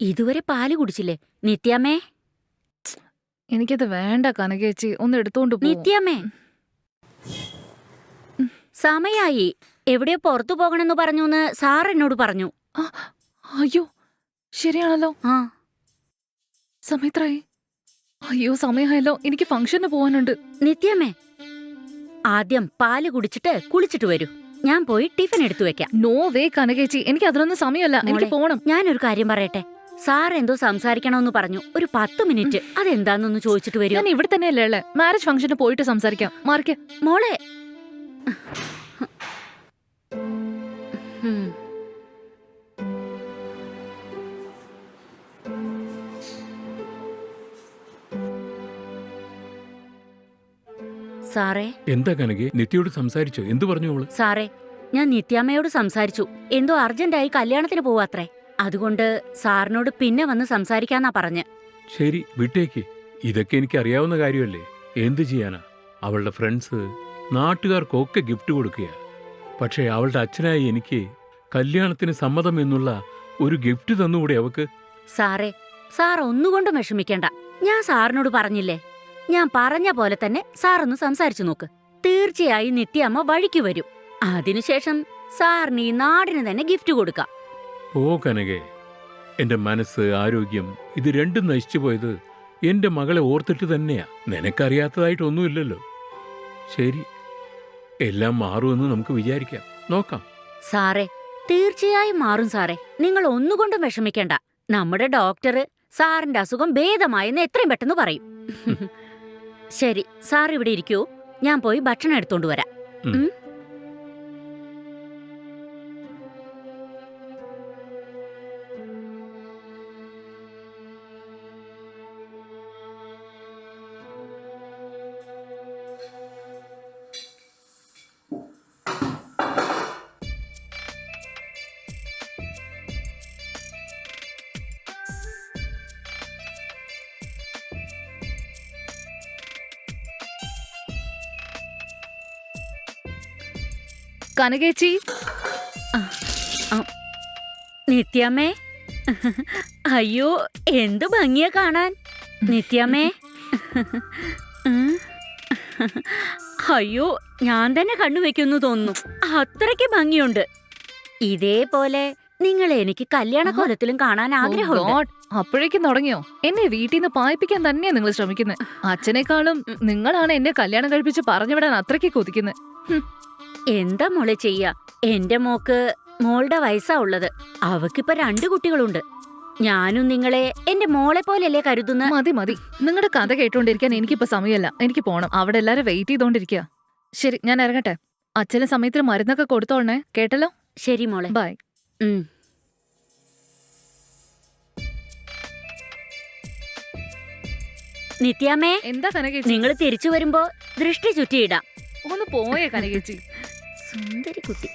ഇതുവരെ പാല് കുടിച്ചില്ലേ? നിത്യാമ്മേ, എനിക്കത് വേണ്ട കനകേച്ചി, ഒന്ന് എടുത്തോണ്ട് പോ. നിത്യാമ്മേ, സമയായി. എവിടെയോ പുറത്തു പോകണമെന്ന് പറഞ്ഞൂന്ന് സാർ എന്നോട് പറഞ്ഞു. ആ, അയ്യോ ശരിയാണല്ലോ, ആ സമയത്രായി. അയ്യോ സമയമായല്ലോ, എനിക്ക് ഫംഗ്ഷന് പോവാനുണ്ട്. നിത്യാമ്മേ, ആദ്യം പാല് കുടിച്ചിട്ട് കുളിച്ചിട്ട് വരൂ. ഞാൻ പോയി ടിഫിൻ എടുത്തു വെക്കാം. നോ വേ കനകേച്ചി, എനിക്ക് അതിനൊന്നും സമയമല്ല, എനിക്ക് മോളെ, പോണം. ഞാനൊരു കാര്യം പറയട്ടെ. സാർ എന്തോ സംസാരിക്കണമെന്ന് പറഞ്ഞു. ഒരു 10 മിനിറ്റ് അതെന്താന്നൊന്ന് ചോദിച്ചിട്ട് വരൂ. ഞാൻ ഇവിടെ തന്നെയല്ലേ ഉള്ളേ. മാരേജ് ഫംഗ്ഷന് പോയിട്ട് സംസാരിക്കാം. മാറിക്ക മോളെ. ഉം. സാറേ. എന്താ കനകെ, നിത്യയോട് സംസാരിച്ചോ? എന്തു പറഞ്ഞു അവള്? സാറേ, ഞാൻ നിത്യാമ്മയോട് സംസാരിച്ചു. എന്തോ അർജന്റായി കല്യാണത്തിന് പോവാത്രേ. അതുകൊണ്ട് സാറിനോട് പിന്നെ വന്ന് സംസാരിക്കാന്നാ പറഞ്ഞ്. ശരി, വിട്ടേക്ക്. ഇതൊക്കെ എനിക്ക് അറിയാവുന്ന കാര്യമല്ലേ. എന്തു ചെയ്യാനാ? അവളുടെ ഫ്രണ്ട്സ് നാട്ടുകാർക്കൊക്കെ ഗിഫ്റ്റ് കൊടുക്കുക. പക്ഷേ അവളുടെ അച്ഛനായി എനിക്ക് കല്യാണത്തിന് സമ്മതം എന്നുള്ള ഒരു ഗിഫ്റ്റ് തന്നുകൂടെ അവക്ക്? സാറേ, സാർ ഒന്നുകൊണ്ടും വിഷമിക്കണ്ട. ഞാൻ സാറിനോട് പറഞ്ഞില്ലേ, ഞാൻ പറഞ്ഞ പോലെ തന്നെ സാറൊന്ന് സംസാരിച്ചു നോക്ക്. തീർച്ചയായും നിത്യാമ്മ വഴിക്ക് വരും. അതിനുശേഷം സാറിന് ഈ നാടിന് തന്നെ ഗിഫ്റ്റ് കൊടുക്കാം. ഓ കനകെ, എന്റെ മനസ്സ്, ആരോഗ്യം ഇത് രണ്ടും നശിച്ചു പോയത് എന്റെ മകളെ ഓർത്തിട്ട് തന്നെയാ. നിനക്കറിയാത്തതായിട്ടൊന്നുമില്ലല്ലോ. ശരി, എല്ലാം മാറുമെന്ന് നമുക്ക് വിചാരിക്കാം. നോക്കാം. സാറേ, തീർച്ചയായും മാറും സാറേ. നിങ്ങൾ ഒന്നുകൊണ്ടും വിഷമിക്കണ്ട. നമ്മുടെ ഡോക്ടർ സാറിന്റെ അസുഖം ഭേദമായെന്ന് എത്രയും പെട്ടെന്ന് പറയും. ശരി, സാർ ഇവിടെ ഇരിക്കൂ. ഞാൻ പോയി ഭക്ഷണം എടുത്തോണ്ട് വരാം. ഉം. കനകേച്ചി. നിത്യാമ്മേ, അയ്യോ എന്തു ഭംഗിയാ കാണാൻ. നിത്യാമ്മേ, അയ്യോ ഞാൻ തന്നെ കണ്ണുവെക്കുന്നു തോന്നുന്നു. അത്രയ്ക്ക് ഭംഗിയുണ്ട്. ഇതേപോലെ നിങ്ങൾ എനിക്ക് കല്യാണക്കോലത്തിലും കാണാൻ ആഗ്രഹമുണ്ട്. അപ്പോഴേക്കും തുടങ്ങിയോ? എന്നെ വീട്ടിൽ നിന്ന് പായിപ്പിക്കാൻ തന്നെയാ നിങ്ങൾ ശ്രമിക്കുന്നത്. അച്ഛനേക്കാളും നിങ്ങളാണ് എന്നെ കല്യാണം കഴിപ്പിച്ച് പറഞ്ഞുവിടാൻ അത്രയ്ക്ക് കൊതിക്കുന്നത്. എന്താ മോളെ ചെയ്യാ? എന്റെ മോക്ക് മോളുടെ വയസ്സാ ഉള്ളത്. അവക്കിപ്പോ 2 കുട്ടികളുണ്ട്. ഞാനും നിങ്ങളെ എന്റെ മോളെ പോലെയല്ലേ കരുതുന്ന. മതി മതി, നിങ്ങളുടെ കഥ കേട്ടോണ്ടിരിക്കാൻ എനിക്കിപ്പോ സമയമല്ല. എനിക്ക് പോണം. അവിടെ എല്ലാരും വെയിറ്റ് ചെയ്തോണ്ടിരിക്കുക. ശരി, ഞാൻ ഇറങ്ങട്ടെ. അച്ഛന് സമയത്തിന് മരുന്നൊക്കെ കൊടുത്തോളണേ, കേട്ടല്ലോ? ശരി മോളെ, ബൈ. നിത്യാമ്മേ, എന്താ കനകേച്ചി? നിങ്ങൾ തിരിച്ചു വരുമ്പോ ദൃഷ്ടി ചുറ്റിയിടാം. ഒന്ന് പോയേ കനകേച്ചി. സുന്ദരി കുട്ടി.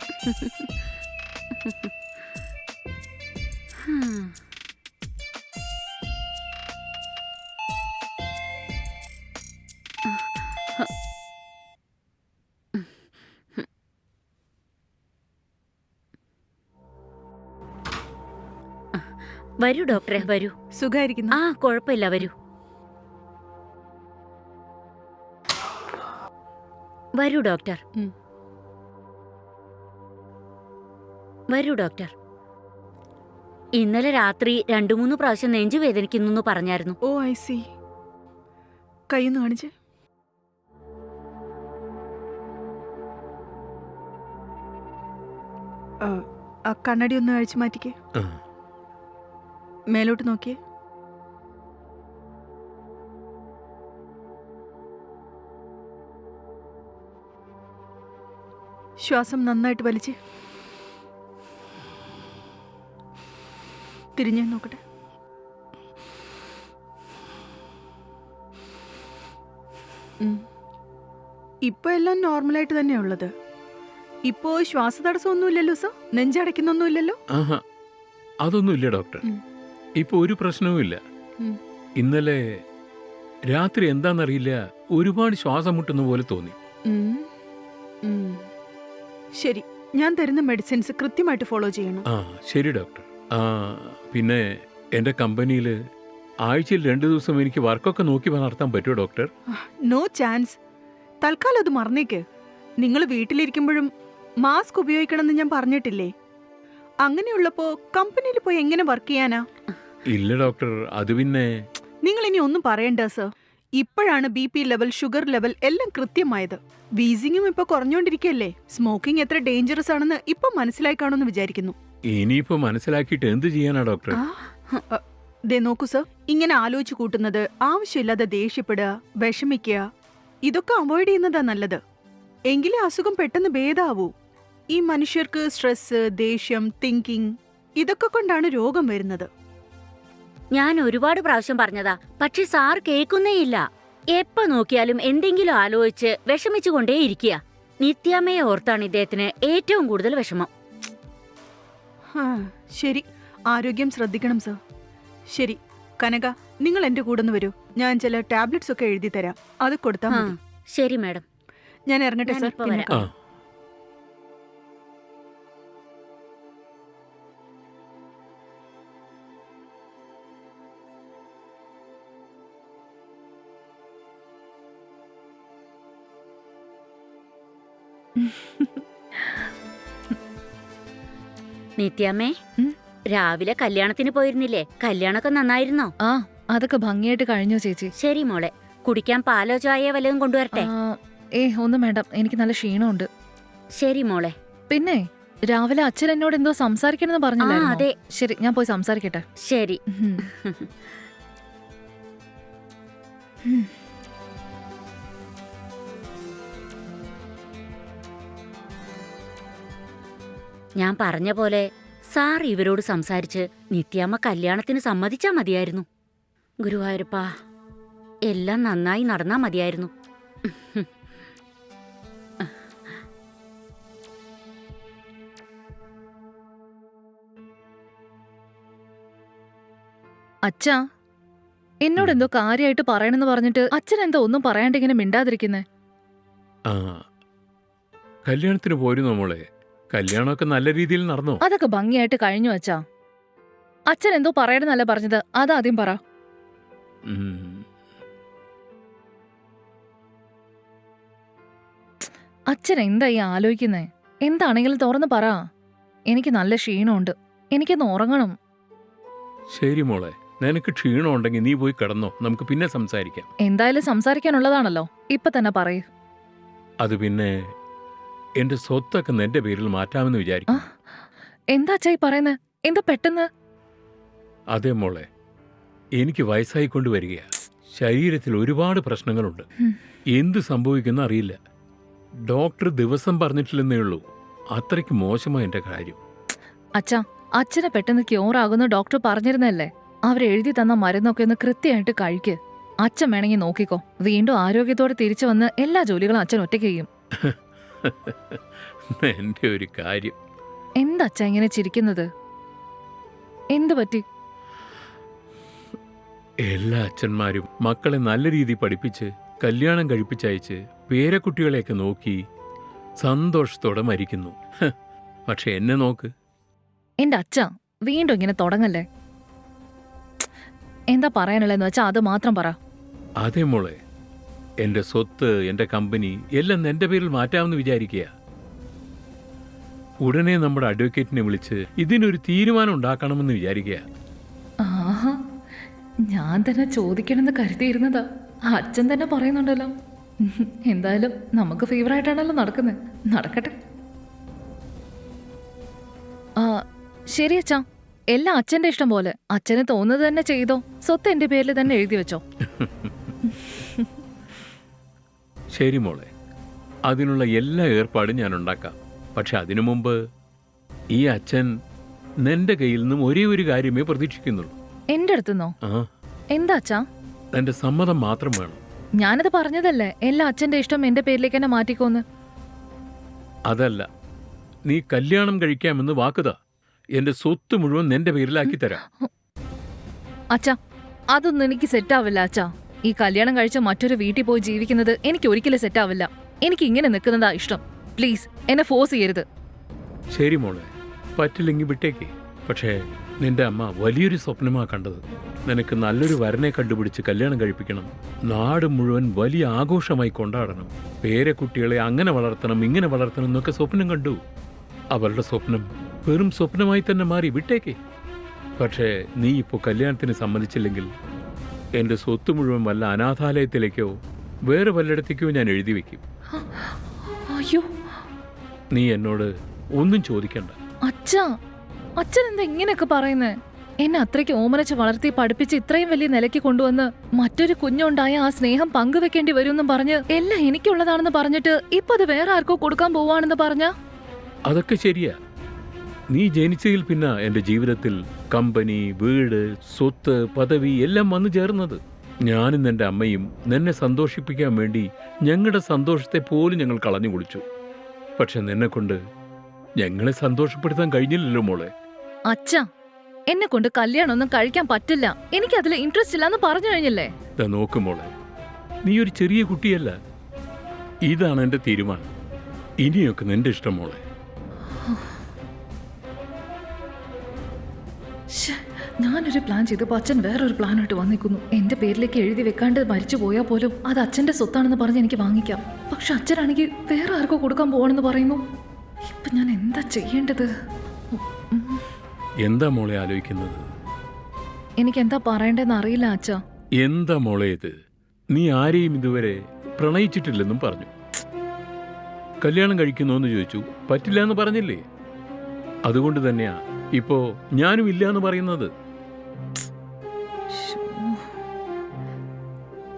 വരൂ ഡോക്ടറെ, വരൂ. സുഖായിരിക്കുന്നു. ആ, കുഴപ്പമില്ല, വരൂ. വരൂ ഡോക്ടർ. വരൂ ഡോക്ടർ. ഇന്നലെ രാത്രി 2-3 പ്രാവശ്യം നെഞ്ചു വേദനിക്കുന്നു പറഞ്ഞായിരുന്നു. ഓ ഐ സി. കൈയൊന്ന് കാണിച്ച്. ആ കണ്ണടി ഒന്ന് അഴിച്ചു മാറ്റിക്കേ. മേലോട്ട് നോക്കിയേ. ശ്വാസം നന്നായിട്ട് വലിച്ച്. തിരിഞ്ഞേ നോക്കട്ടെ. ഇപ്പൊ എല്ലാം നോർമലായിട്ട് തന്നെയാ ഉള്ളത്. ഇപ്പോ ശ്വാസതടസ്സമൊന്നുമില്ലല്ലോ സർ? നെഞ്ചടയ്ക്കുന്നൊന്നുമില്ലല്ലോ? അതൊന്നുമില്ല ഡോക്ടർ. ഇപ്പൊ ഒരു പ്രശ്നവുമില്ല. ഇന്നലെ രാത്രി എന്താന്നറിയില്ല, ഒരുപാട് ശ്വാസം മുട്ടുന്ന പോലെ തോന്നി. ശരി, ഞാൻ തരുന്ന മെഡിസിൻസ് കൃത്യമായിട്ട് ഫോളോ ചെയ്യണം. ശരി ഡോക്ടർ. പിന്നെ എൻ്റെ കമ്പനിയിൽ ആഴ്ചയിൽ 2 ദിവസം എനിക്ക് വർക്കൊക്കെ നോക്കി നടത്താൻ പറ്റുമോ ഡോക്ടർ? No chance. തൽക്കാലം അത് മറന്നേക്ക്. നിങ്ങൾ വീട്ടിലിരിക്കുമ്പോഴും മാസ്ക് ഉപയോഗിക്കണമെന്ന് ഞാൻ പറഞ്ഞിട്ടില്ലേ? അങ്ങനെയുള്ളപ്പോ കമ്പനിയിൽ പോയി എങ്ങനെ വർക്ക് ചെയ്യാനാ? ഇല്ല ഡോക്ടർ, അത് പിന്നെ നിങ്ങൾ ഇനി ഒന്നും പറയണ്ട സർ. ഇപ്പോഴാണ് BP ലെവൽ, ഷുഗർ ലെവൽ എല്ലാം കൃത്യമായത്. വീസിങ്ങും ഇപ്പൊ കുറഞ്ഞോണ്ടിരിക്കല്ലേ. സ്മോക്കിംഗ് എത്ര ഡേഞ്ചറസ് ആണെന്ന് ഇപ്പൊ മനസ്സിലായി കാണുമെന്ന് വിചാരിക്കുന്നു. ഇനിയിപ്പോ മനസ്സിലാക്കിയിട്ട് എന്ത് ചെയ്യാനാ ഡോക്ടർ? ദേ നോക്കൂ സർ, ഇങ്ങനെ ആലോചിച്ച് കൂട്ടുന്നത്, ആവശ്യമില്ലാതെ ദേഷ്യപ്പെടുക, വിഷമിക്കുക, ഇതൊക്കെ അവോയ്ഡ് ചെയ്യുന്നതാ നല്ലത്. എങ്കിലേ അസുഖം പെട്ടെന്ന് ഭേദാവൂ. ഈ മനുഷ്യർക്ക് സ്ട്രെസ്, ദേഷ്യം, തിങ്കിങ് ഇതൊക്കെ കൊണ്ടാണ് രോഗം വരുന്നത്. ഞാൻ ഒരുപാട് പ്രാവശ്യം പറഞ്ഞതാ, പക്ഷെ സാർ കേൾക്കുന്നേയില്ല. എപ്പോ നോക്കിയാലും എന്തെങ്കിലും ആലോചിച്ച് വിഷമിച്ചുകൊണ്ടേയിരിക്കുക. നിത്യാമ്മയെ ഓർത്താണ് ഇദ്ദേഹത്തിന് ഏറ്റവും കൂടുതൽ വിഷമം. ശരി, ആരോഗ്യം ശ്രദ്ധിക്കണം സർ. ശരി കനക, നിങ്ങൾ എന്റെ കൂടെ ഒന്ന് വരൂ. ഞാൻ ചില ടാബ്ലറ്റ്സ് ഒക്കെ എഴുതി തരാം, അത് കൊടുത്താൽ മതി. ശരി മാഡം, ഞാൻ ഇറങ്ങട്ടെ സർ. ഞാനിപ്പോ പിന്നെ വരാം. ആ കാണാം. നിത്യാമ്മേ, ഉം? രാവിലെ കല്യാണത്തിന് പോയിരുന്നില്ലേ? കല്യാണമൊക്കെ നന്നായിരുന്നോ? ആ അതൊക്കെ ഭംഗിയായിട്ട് കഴിഞ്ഞു ചേച്ചി. ശരി മോളെ, കുടിക്കാൻ പാലോ ചായയോ വല്ലതും കൊണ്ടുവരട്ടെ? ഒന്നും വേണ്ട, എനിക്ക് നല്ല ക്ഷീണമുണ്ട്. ശരി മോളെ. പിന്നെ രാവിലെ അച്ഛൻ എന്നോട് എന്തോ സംസാരിക്കണമെന്ന് ആ പറഞ്ഞില്ലായിരുന്നോ? അതെ, ശരി, ഞാൻ പോയി സംസാരിക്കട്ടെ. ശരി. ഉം. ഉം. ഞാൻ പറഞ്ഞ പോലെ സാർ ഇവരോട് സംസാരിച്ച് നിത്യാമ്മ കല്യാണത്തിന് സമ്മതിച്ചാ മതിയായിരുന്നു. ഗുരുവായൂരപ്പാ, എല്ലാം നന്നായി നടന്നാ മതിയായിരുന്നു. അച്ഛാ, എന്നോട് എന്തോ കാര്യമായിട്ട് പറയണെന്ന് പറഞ്ഞിട്ട് അച്ഛൻ എന്തോ ഒന്നും പറയാണ്ട് ഇങ്ങനെ മിണ്ടാതിരിക്കുന്നേ? ആ കല്യാണത്തിന് പോരുന്നോ മോളെ? കല്യാണമൊക്കെ നല്ല രീതിയിൽ നടന്നോ? അതൊക്കെ ഭംഗിയായിട്ട് കഴിഞ്ഞു അച്ഛാ. അച്ഛൻ എന്തോ പറയണെന്നല്ല പറഞ്ഞത്, അതാദ്യം പറ. ഉം. അച്ഛൻ എന്താ ഈ ആലോചിക്കുന്നേ? എന്താണെങ്കിലും തുറന്ന് പറ. എനിക്ക് നല്ല ക്ഷീണമുണ്ട്, എനിക്കൊന്ന് ഉറങ്ങണം. ശരി മോളെ, നിനക്ക് ക്ഷീണം ഉണ്ടെങ്കിൽ നീ പോയി കിടന്നോ, നമുക്ക് പിന്നെ സംസാരിക്കാം. എന്തായാലും സംസാരിക്കാനുള്ളതാണല്ലോ, ഇപ്പൊ തന്നെ പറയൂ. അത് പിന്നെ എന്റെ സ്വത്തൊക്കെ നിന്റെ പേരിൽ മാറ്റാമെന്ന് വിചാരിക്കും. എന്താ അച്ഛാ ഈ പറയുന്നത്? എന്താ പെട്ടെന്ന്? അതെ മോളെ, എനിക്ക് വയസ്സായിക്കൊണ്ട് വരികയാ. ശരീരത്തിൽ ഒരുപാട് പ്രശ്നങ്ങളുണ്ട്. ഉം. എന്ത് സംഭവിക്കുന്ന അറിയില്ല. ഡോക്ടർ ദിവസം പറഞ്ഞിട്ടില്ലെന്നേ ഉള്ളൂ. അത്രയ്ക്ക് മോശമായ എന്റെ കാര്യം. അച്ഛാ, അച്ഛനെ പെട്ടെന്ന് ക്യൂർ ആകുന്ന ഡോക്ടർ പറഞ്ഞിരുന്നല്ലേ? അവരെഴുതി തന്ന മരുന്നൊക്കെ ഒന്ന് കൃത്യമായിട്ട് കഴിക്ക്. അച്ഛൻ വേണമെങ്കിൽ നോക്കിക്കോ. വീണ്ടും ആരോഗ്യത്തോടെ തിരിച്ചു വന്ന് എല്ലാ ജോലികളും അച്ഛൻ ഒറ്റയ്ക്ക് ചെയ്യും. എന്റെ ഒരു കാര്യം. എന്താ അച്ഛാ ഇങ്ങനെ ചിരിക്കുന്നത്? എന്തു പറ്റി? എല്ലാ അച്ഛന്മാരും മക്കളെ നല്ല രീതിയിൽ പഠിപ്പിച്ച് കല്യാണം കഴിപ്പിച്ചയച്ച് പേരക്കുട്ടികളെയൊക്കെ നോക്കി സന്തോഷത്തോടെ മരിക്കുന്നു. പക്ഷെ എന്നെ നോക്ക്. എന്റെ അച്ഛാ, വീണ്ടും ഇങ്ങനെ തുടങ്ങല്ലേ. എന്താ പറയാനുള്ളതെന്ന് വെച്ചാ അത് മാത്രം പറ. അതേ മോളെ, എന്റെ സ്വത്ത്, എന്റെ കമ്പനി എല്ലാം എന്റെ പേരിൽ മാറ്റാമെന്ന് വിചാരിക്കുക. ഉടനെ നമ്മുടെ അഡ്വക്കേറ്റിനെ വിളിച്ച് ഇതിനൊരു തീരുമാനം ഉണ്ടാക്കണമെന്ന് വിചാരിക്കുക. ആഹാ, ഞാൻ തന്നെ ചോദിക്കണമെന്ന് കരുതിയിരുന്നതാ. അച്ഛൻ തന്നെ പറയുന്നുണ്ടല്ലോ. എന്തായാലും നമുക്ക് ഫേവറായിട്ടാണല്ലോ നടക്കുന്നത്. നടക്കട്ടെ. ശരി അച്ഛാ, എല്ലാം അച്ഛന്റെ ഇഷ്ടം പോലെ. അച്ഛന് തോന്നുന്നത് തന്നെ ചെയ്തോ. സ്വത്ത് എന്റെ പേരിൽ തന്നെ എഴുതി വെച്ചോ. ശരി മോളെ, അതിനുള്ള എല്ലാ ഏർപ്പാടും ഞാൻ ഉണ്ടാക്കാം. പക്ഷെ അതിനു മുമ്പ് ഈ അച്ഛൻ നിന്റെ കയ്യിൽ നിന്നും ഒരേ ഒരു കാര്യമേ പ്രതീക്ഷിക്കുന്നുള്ളൂ. എന്റെ അടുത്തുനിന്നോ? ആ, എന്താ അച്ഛാ? എന്റെ സമ്മതം മാത്രം വേണം. ഞാനത് പറഞ്ഞതല്ലേ, എല്ലാ അച്ഛന്റെ ഇഷ്ടം എന്റെ പേരിലേക്ക് തന്നെ മാറ്റിക്കോന്ന്. അതല്ല, നീ കല്യാണം കഴിക്കാമെന്ന് വാക്കുതാ. എന്റെ സ്വത്ത് മുഴുവൻ നിന്റെ പേരിലാക്കി തരാം. അച്ഛാ, അതൊന്നും എനിക്ക് സെറ്റാവില്ല അച്ഛാ. ഈ കല്യാണം കഴിച്ച് മറ്റൊരു വീട്ടിൽ പോയി ജീവിക്കുന്നത് എനിക്ക് ഒരിക്കലും സെറ്റാവില്ല. എനിക്ക് ഇങ്ങനെ നിൽക്കുന്നതാ ഇഷ്ടം. പ്ലീസ് എന്നെ ഫോഴ്സ് ചെയ്യരുത്. ശരി മോളെ, പറ്റില്ലെങ്കിൽ വിട്ടേക്ക്. പക്ഷേ നിന്റെ അമ്മ വലിയൊരു സ്വപ്നമാ കണ്ടത്. നിനക്ക് നല്ലൊരു വരനെ കണ്ടുപിടിച്ച് കല്യാണം കഴിപ്പിക്കണം, നാട് മുഴുവൻ വലിയ ആഘോഷമായി കൊണ്ടാടണം, പേരക്കുട്ടികളെ അങ്ങനെ വളർത്തണം ഇങ്ങനെ വളർത്തണം എന്നൊക്കെ സ്വപ്നം കണ്ടു. അവളുടെ സ്വപ്നം വെറും സ്വപ്നമായി തന്നെ മാറി, വിട്ടേക്കേ. പക്ഷേ നീ ഇപ്പോൾ കല്യാണത്തിന് സമ്മതിച്ചില്ലെങ്കിൽ എൻ്റെ സ്വത്ത് മുഴുവൻ വല്ല അനാഥാലയത്തിലേക്കോ വേറെ വല്ലയിടത്തേക്കോ ഞാൻ എഴുതി വെക്കും. അയ്യോ നീ എന്നോട് ഒന്നും ചോദിക്കണ്ട. അച്ഛാ, അച്ഛൻ എന്താ ഇങ്ങനെയൊക്കെ പറയുന്നേ? എന്നെ അത്രയ്ക്ക് ഓമനച്ച് വളർത്തി പഠിപ്പിച്ച് ഇത്രയും വലിയ നിലയ്ക്ക് കൊണ്ടുവന്ന് മറ്റൊരു കുഞ്ഞുണ്ടായ ആ സ്നേഹം പങ്കുവെക്കേണ്ടി വരുമെന്നും പറഞ്ഞ് എല്ലാം എനിക്കുള്ളതാണെന്ന് പറഞ്ഞിട്ട് ഇപ്പൊ അത് വേറെ ആർക്കോ കൊടുക്കാൻ പോവാണെന്ന് പറഞ്ഞ? അതൊക്കെ ശരിയാ. നീ ജനിച്ചതിൽ പിന്നെ എൻ്റെ ജീവിതത്തിൽ കമ്പനി, വീട്, സ്വത്ത്, പദവി എല്ലാം വന്നു ചേർന്നത്. ഞാനും എൻ്റെ അമ്മയും നിന്നെ സന്തോഷിപ്പിക്കാൻ വേണ്ടി ഞങ്ങളുടെ സന്തോഷത്തെ പോലും ഞങ്ങൾ കളഞ്ഞു കുടിച്ചു. പക്ഷെ നിന്നെക്കൊണ്ട് ഞങ്ങളെ സന്തോഷപ്പെടുത്താൻ കഴിഞ്ഞില്ലല്ലോ മോളെ. അച്ഛാ, എന്നെ കൊണ്ട് കല്യാണം ഒന്നും കഴിക്കാൻ പറ്റില്ല, എനിക്ക് അതിൽ ഇൻട്രസ്റ്റ് ഇല്ലാന്ന് പറഞ്ഞു കഴിഞ്ഞില്ലേ? നോക്ക് മോളെ, നീ ഒരു ചെറിയ കുട്ടിയല്ല. ഇതാണ് എൻ്റെ തീരുമാനം. ഇനിയൊക്കെ നിന്റെ ഇഷ്ടം മോളെ. ശ്ശേ, ഞാനൊരു പ്ലാൻ ചെയ്തപ്പോ അച്ഛൻ വേറൊരു പ്ലാനായിട്ട് വന്നിരിക്കുന്നു. എന്റെ പേരിലേക്ക് എഴുതി വെക്കാണ്ട് മരിച്ചു പോയാൽ പോലും അത് അച്ഛന്റെ സ്വത്താണെന്ന് പറഞ്ഞ് എനിക്ക് വാങ്ങിക്കാം. പക്ഷെ അച്ഛനാണെങ്കിൽ വേറെ ആർക്കോ കൊടുക്കാൻ പോവാണെന്ന് പറയുന്നു. ഇപ്പൊ ഞാൻ എന്താ ചെയ്യേണ്ടത്? എന്താ മോളെ ആലോചിക്കുന്നത്? എനിക്ക് എന്താ പറയണ്ടെന്ന് അറിയില്ല അച്ഛാ. എന്താ മോളെ ഇത്? നീ ആരെയും ഇതുവരെ പ്രണയിച്ചിട്ടില്ലെന്നും പറഞ്ഞു. കല്യാണം കഴിക്കുന്നോന്ന് ചോദിച്ചു, പറ്റില്ല എന്ന് പറഞ്ഞില്ലേ? അതുകൊണ്ട് തന്നെയാ ഇപ്പോ ഞാനും ഇല്ല എന്ന് പറയുന്നത്. ശ്ശോ.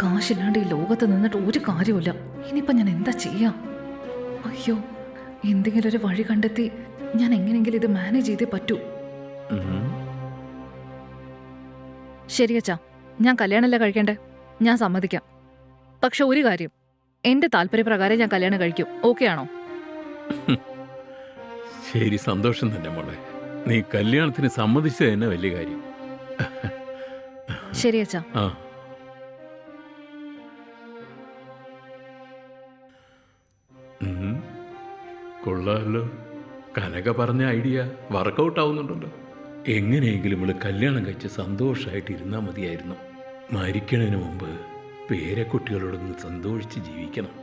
കാശില്ലാണ്ട് ഈ ലോകത്ത് നിന്നിട്ട് ഒരു കാര്യമില്ല. ഇനിയിപ്പൊ ഞാൻ എന്താ ചെയ്യാ? അയ്യോ, എന്തെങ്കിലും ഒരു വഴി കണ്ടെത്തി ഞാൻ എങ്ങനെയെങ്കിലും ഇത് മാനേജ് ചെയ്തേ പറ്റൂ. ശരി അച്ഛാ, ഞാൻ കല്യാണമല്ല കഴിക്കണ്ടേ, ഞാൻ സമ്മതിക്കാം. പക്ഷെ ഒരു കാര്യം, എന്റെ താല്പര്യപ്രകാരം ഞാൻ കല്യാണം കഴിക്കും. ഓക്കെ ആണോ? ശരി, സന്തോഷം തന്നെ മോളെ. നീ കല്യാണത്തിന് സമ്മതിച്ചത് തന്നെ വലിയ കാര്യം. ശരി അച്ഛാ. ആ, കൊള്ളാമല്ലോ. കനക പറഞ്ഞ ഐഡിയ വർക്കൗട്ട് ആവുന്നുണ്ടല്ലോ. എങ്ങനെയെങ്കിലും ഇവള് കല്യാണം കഴിച്ച് സന്തോഷമായിട്ട് ഇരുന്നാൽ മതിയായിരുന്നു. മരിക്കണതിന് മുമ്പ് പേരക്കുട്ടികളോടൊന്ന് സന്തോഷിച്ച് ജീവിക്കണം.